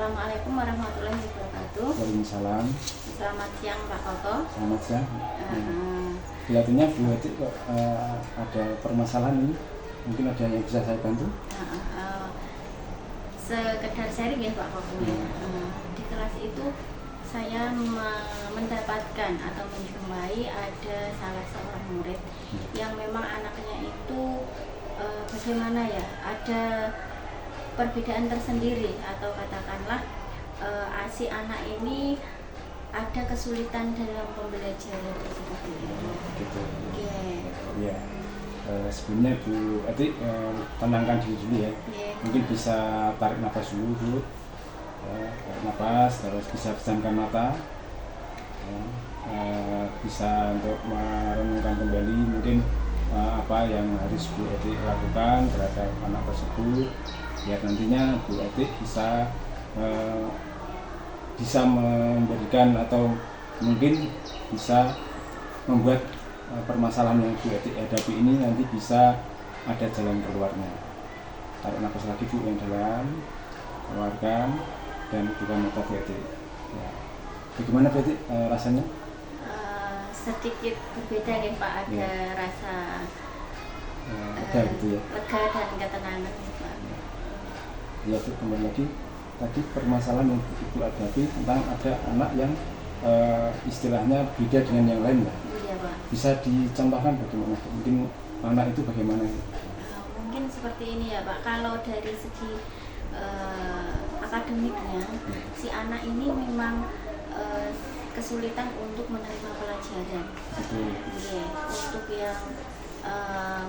Assalamualaikum warahmatullahi wabarakatuh. Waalaikumsalam. Selamat siang Pak Toto. Selamat siang. Kelihatannya Bu Heti kok ada permasalahan ini. Mungkin ada yang bisa saya bantu? Sekedar sharing ya Pak Toto. Di kelas itu saya mendapatkan atau menjumpai ada salah seorang murid yang memang anaknya itu bagaimana ya, ada perbedaan tersendiri atau katakanlah si anak ini ada kesulitan dalam pembelajaran seperti itu. Gitu. Yeah. Ya. Sebelumnya Bu Heti tenangkan diri dulu ya. Yeah. Mungkin bisa tarik nafas dulu Bu. Tarik nafas, terus bisa pejamkan mata. Bisa untuk merenungkan kembali mungkin apa yang harus Bu Heti lakukan terhadap anak tersebut, biar nantinya Bu Heti bisa memberikan atau mungkin bisa membuat permasalahan yang Bu Heti hadapi ini nanti bisa ada jalan keluarnya. Tarik nafas lagi Bu yang dalam, keluarkan dan buka mata Bu Heti. Ya. Bagaimana Bu Heti rasanya? Sedikit berbeda ya Pak, ada rasa lega gitu ya. Lega dan ketenangan Pak. Ya Bu, kembali lagi tadi permasalahan yang Ibu hadapi tentang ada anak yang istilahnya beda dengan yang lain lah. Iya Pak. Bisa dicontohkan bagaimana? Mungkin anak itu bagaimana? Mungkin seperti ini ya Pak, kalau dari segi akademiknya si anak ini memang kesulitan untuk menerima pelajaran. Yeah, untuk yang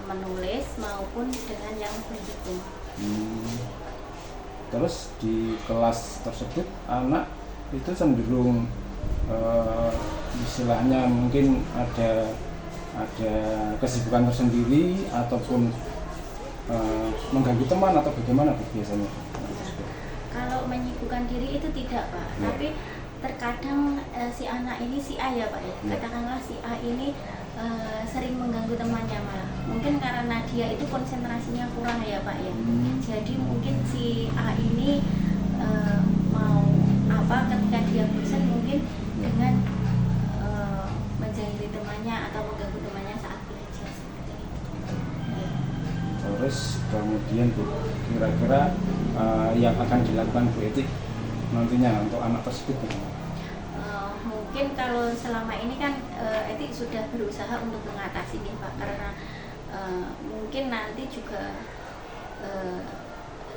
menulis maupun dengan yang berhitung. Terus di kelas tersebut anak itu cenderung istilahnya mungkin ada kesibukan tersendiri ataupun mengganggu teman atau bagaimana biasanya? Kalau menyibukkan diri itu tidak Pak, tapi terkadang si anak ini si A ya Pak ya, katakanlah si A ini sering mengganggu temannya malah. Mungkin karena dia itu konsentrasinya kurang ya Pak ya. Jadi mungkin si A ini mau apa ketika dia bosan mungkin dengan menjahili temannya atau mengganggu temannya saat belajar seperti itu. Terus kemudian Bu, kira-kira yang akan dilakukan Bu Heti nantinya untuk anak tersebut bagaimana? Mungkin kalau selama ini kan Eti sudah berusaha untuk mengatasi ya Pak, karena mungkin nanti juga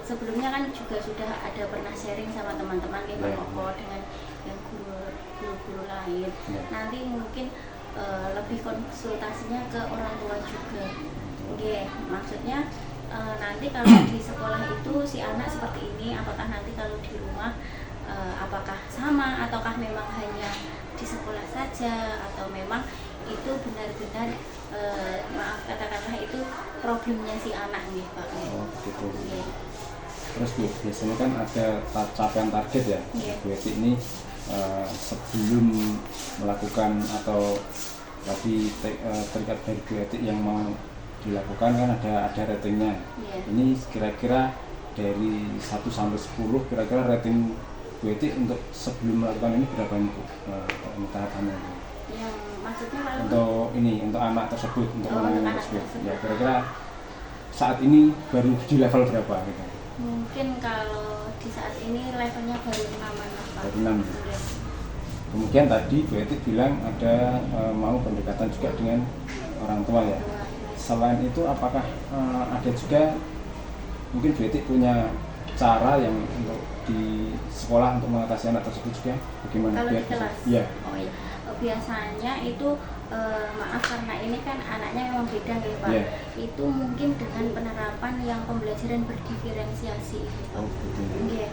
sebelumnya kan juga sudah ada pernah sharing sama teman-teman ya Pak Koko dengan yang guru-guru lain. Nanti mungkin lebih konsultasinya ke orang tua juga. Maksudnya nanti kalau di sekolah itu si anak seperti ini, apakah nanti kalau di rumah apakah sama ataukah memang hanya di sekolah saja, atau memang itu benar-benar maaf katakanlah itu problemnya si anak nih Pak. Gitu. Terus Bu, biasanya kan ada capaian target ya. Bu Heti ini sebelum melakukan atau tadi terikat dari Bu Heti yang mau dilakukan kan ada ratingnya. Ini kira-kira dari 1 sampai 10 kira-kira rating Bu Heti untuk sebelum melakukan ini berapa ini Bu? Tahapannya. Yang maksudnya untuk anak tersebut, untuk anak tersebut. Ya kira-kira saat ini baru di level berapa gitu? Mungkin kalau di saat ini levelnya baru 6-an Pak. Baru 6. Kemudian tadi Bu Heti bilang ada mau pendekatan juga dengan orang tua ya. Selain itu apakah ada juga mungkin Bu Heti punya cara yang untuk di sekolah untuk mengatasi anak tersebut juga bagaimana? Kalau di kelas? Ya. Oh iya. Biasanya itu maaf karena ini kan anaknya memang beda nih Pak. Itu mungkin dengan penerapan yang pembelajaran berdiferensiasi.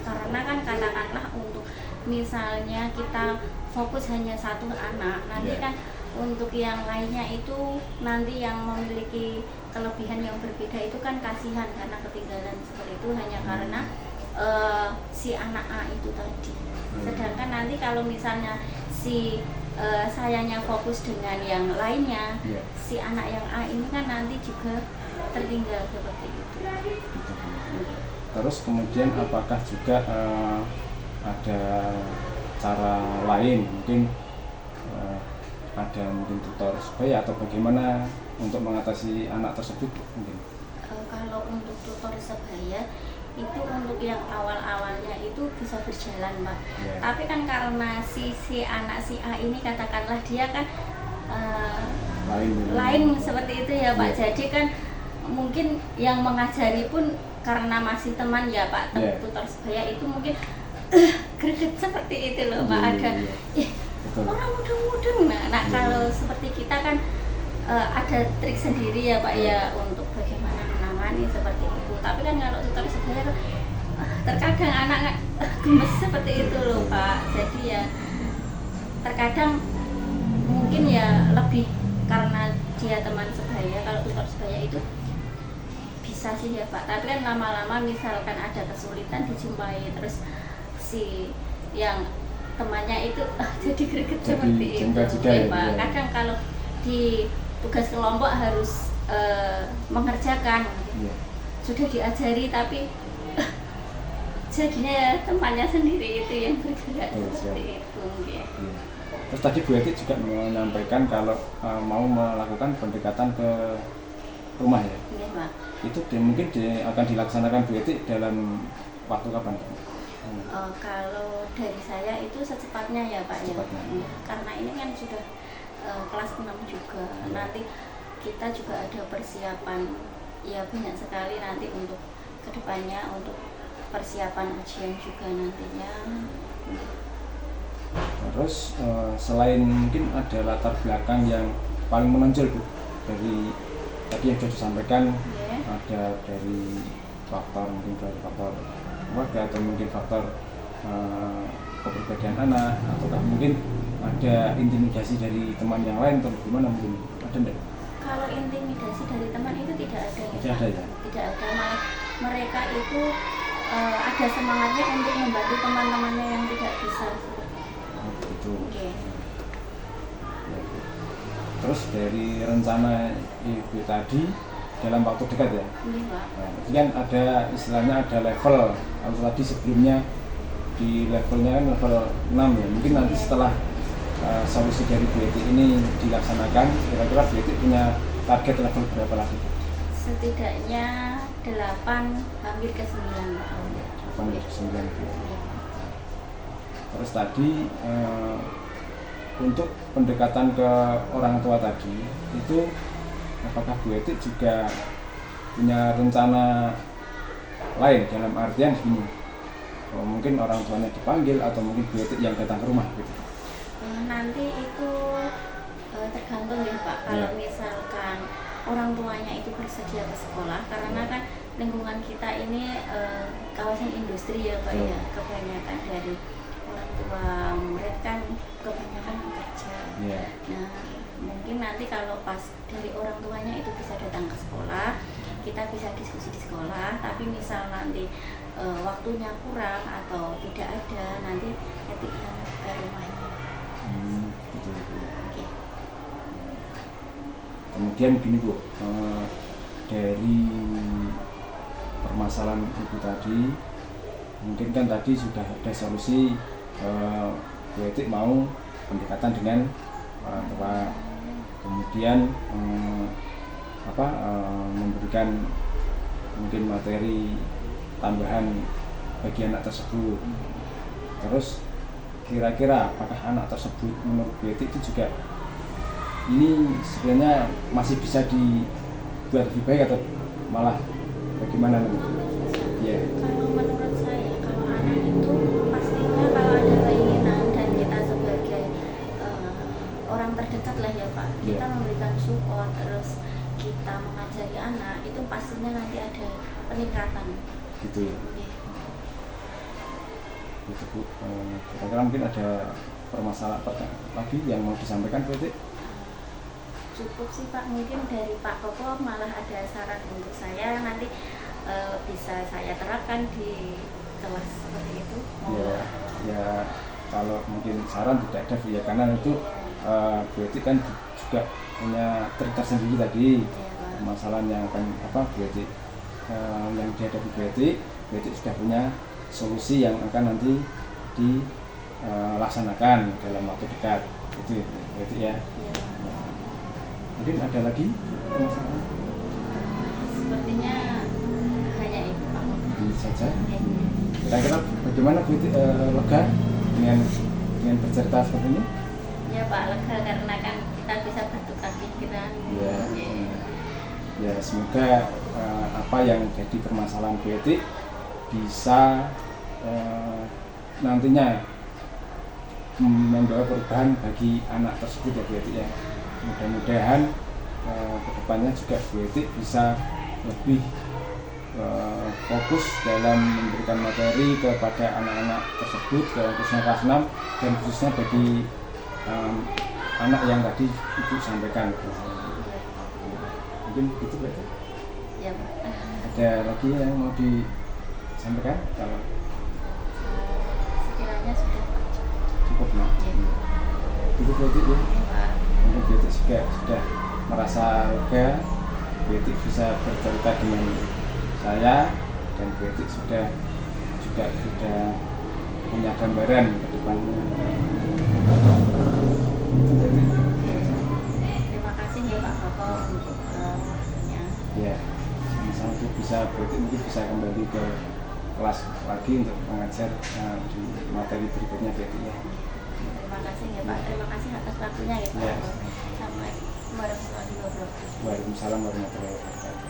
Karena kan katakanlah untuk misalnya kita fokus hanya satu anak, nanti kan untuk yang lainnya itu nanti yang memiliki kelebihan yang berbeda itu kan kasihan karena ketinggalan seperti itu hanya karena si anak A itu tadi. Sedangkan nanti kalau misalnya si sayanya fokus dengan yang lainnya, si anak yang A ini kan nanti juga tertinggal seperti itu. Terus kemudian apakah juga ada cara lain, mungkin ada mungkin tutor sebaya atau bagaimana untuk mengatasi anak tersebut mungkin? Kalau untuk tutor sebaya itu untuk yang awal-awalnya itu bisa berjalan, Pak. Yeah. Tapi kan karena si anak si A ini katakanlah dia kan lain seperti itu ya, Pak. Yeah. Jadi kan mungkin yang mengajari pun karena masih teman ya, Pak. Yeah. Tutor sebaya itu mungkin greget seperti itu loh, Pak. Ada orang muda-muda. Nah, kalau seperti kita kan ada trik sendiri ya, Pak, ya untuk bagaimana menangani seperti itu. Tapi kan kalau tutor sebaya terkadang anak gemes seperti itu loh, Pak. Jadi ya terkadang mungkin ya lebih karena dia teman sebaya. Kalau tutor sebaya itu bisa sih ya, Pak. Tapi kan lama-lama misalkan ada kesulitan dijumpai, terus si yang temannya itu jadi greget seperti itu ya, Pak. Kadang kalau di tugas kelompok harus mengerjakan, sudah diajari tapi jadinya ya temannya sendiri itu yang bergerak seperti itu ya. Terus tadi Bu Eti juga menyampaikan kalau mau melakukan pendekatan ke rumah ya? Iya, Pak. Itu mungkin akan dilaksanakan Bu Eti dalam waktu kapan? Kalau dari saya itu secepatnya ya, Pak. Secepatnya. Ya. Karena ini kan sudah kelas 6 juga. Nanti kita juga ada persiapan ya banyak sekali nanti untuk kedepannya, untuk persiapan ujian juga nantinya. Terus selain mungkin ada latar belakang yang paling menonjol Bu dari tadi yang sudah disampaikan, ada dari faktor mungkin dari faktor keluarga atau mungkin faktor kepribadian anak, ataukah mungkin ada intimidasi dari teman yang lain atau gimana, mungkin ada enggak? Kalau intimidasi dari teman itu tidak ada ya, tidak ada ya? Tidak ada, malah mereka itu ada semangatnya untuk membantu teman-temannya yang tidak bisa. Begitu. Okay. Ya, terus dari rencana Ibu tadi dalam waktu dekat ya? Iya, Pak. Nah, itu kan ada istilahnya ada level. Kalau tadi sebelumnya di levelnya kan level 6 ya. Mungkin nanti setelah solusi dari Bu Eti ini dilaksanakan, kira-kira Bu Eti punya target level berapa lagi? Setidaknya 8 hampir ke 9 tahun. 8 ke 9. Terus tadi untuk pendekatan ke orang tua tadi itu apakah Bu Eti juga punya rencana lain dalam artian gini, mungkin orang tuanya dipanggil atau mungkin Bu Eti yang datang ke rumah gitu? Nanti itu tergantung ya, Pak. Kalau misalkan orang tuanya itu bersedia ke sekolah, karena kan lingkungan kita ini kawasan industri ya, Pak, ya. Kebanyakan dari orang tua murid kan kebanyakan bekerja. Nah, mungkin nanti kalau pas dari orang tuanya itu bisa datang ke sekolah, kita bisa diskusi di sekolah. Tapi misal nanti waktunya kurang atau tidak ada, nanti ketika ke rumahnya. Gitu. Okay. Kemudian gini Bu, dari permasalahan Ibu tadi, mungkin kan tadi sudah ada solusi, Bu Eti mau pendekatan dengan orang tua, kemudian memberikan mungkin materi tambahan bagi anak tersebut. Terus kira-kira apakah anak tersebut menurut Bu Eti itu juga ini sebenarnya masih bisa dibuat lebih baik atau malah bagaimana nih? Yeah. Kalau menurut saya, kalau anak itu pastinya kalau ada keinginan dan kita sebagai orang terdekat lah ya, Pak, kita memberikan support, terus kita mengajari anak, itu pastinya nanti ada peningkatan. Gitu ya. Itu Bu, kira-kira mungkin ada permasalahan lagi yang mau disampaikan Bu Eti? Cukup sih, Pak, mungkin dari Pak Koko malah ada saran untuk saya, nanti bisa saya terapkan di kelas seperti itu. Ya kalau mungkin saran tidak ada ya, karena itu Bu Eti kan juga punya trik tersendiri tadi, permasalahan yang akan Bu Eti yang dihadapi Bu Eti sudah punya solusi yang akan nanti dilaksanakan dalam waktu dekat. Itu berarti ya. Mungkin ada lagi permasalahan? Sepertinya hanya itu Pak. Ini saja. Kira-kira bagaimana Bu lega dengan bercerita seperti ini? Ya Pak, lega karena kan kita bisa bertukar pikiran. Ya semoga apa yang jadi permasalahan Bu Eti bisa nantinya membawa perubahan bagi anak tersebut ya Bu Eti ya. Mudah-mudahan kedepannya juga Bu Eti bisa lebih fokus dalam memberikan materi kepada anak-anak tersebut, khususnya kelas 6 dan khususnya bagi anak yang tadi Ibu sampaikan. Mungkin itu berarti. Ya Pak. Ada lagi yang mau disampaikan? Kalau sekiranya sudah Pak. cukup nah. Itu berarti ya. Pak. Mungkin Betik juga sudah merasa lega. Betik bisa bercerita dengan saya dan Betik juga sudah punya gambaran ke depannya. Itu berarti. Terima kasih ya Pak Koko untuk waktunya. Ya, sama-sama itu bisa Betik mungkin bisa kembali ke kelas lagi untuk mengajar di materi berikutnya Betik ya. Terima kasih ya Pak. Terima kasih atas waktunya ya Pak. Ya. Assalamualaikum warahmatullahi wabarakatuh. Waalaikumsalam warahmatullahi wabarakatuh.